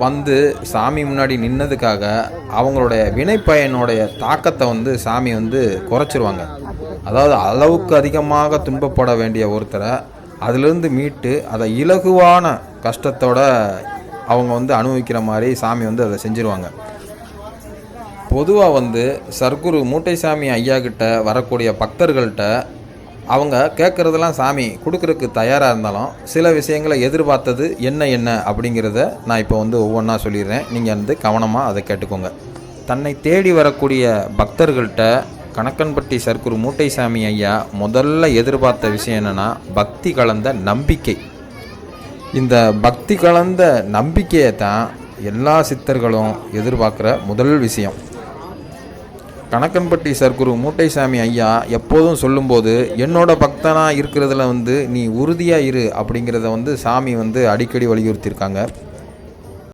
வந்து சாமி முன்னாடி நின்னதுக்காக அவங்களுடைய வினைப்பயனுடைய தாக்கத்தை வந்து சாமி வந்து குறைச்சிருவாங்க. அதாவது அளவுக்கு அதிகமாக துன்பப்பட வேண்டிய ஒருத்தரை அதிலிருந்து மீட்டு அதை இலகுவான கஷ்டத்தோட அவங்க வந்து அனுபவிக்கிற மாதிரி சாமி வந்து அதை செஞ்சுருவாங்க. பொதுவாக வந்து சர்க்குரு மூட்டைசாமி ஐயா கிட்ட வரக்கூடிய பக்தர்கள்ட்ட அவங்க கேட்குறதெல்லாம் சாமி கொடுக்குறதுக்கு தயாராக இருந்தாலும் சில விஷயங்களை எதிர்பார்த்தது என்ன அப்படிங்கிறத நான் இப்போ வந்து ஒவ்வொன்றா சொல்லிடுறேன். நீங்கள் வந்து கவனமாக அதை கேட்டுக்கோங்க. தன்னை தேடி வரக்கூடிய பக்தர்கள்ட்ட கணக்கன்பட்டி சர்க்குரு மூட்டைசாமி ஐயா முதல்ல எதிர்பார்த்த விஷயம் என்னென்னா பக்தி கலந்த நம்பிக்கை. இந்த பக்தி கலந்த நம்பிக்கையை தான் எல்லா சித்தர்களும் எதிர்பார்க்குற முதல் விஷயம். கணக்கன்பட்டி சர்க்குரு மூட்டைசாமி ஐயா எப்போதும் சொல்லும்போது என்னோட பக்தனாக இருக்கிறதுல வந்து நீ உறுதியாக இரு அப்படிங்கிறத வந்து சாமி வந்து அடிக்கடி வலியுறுத்தியிருக்காங்க.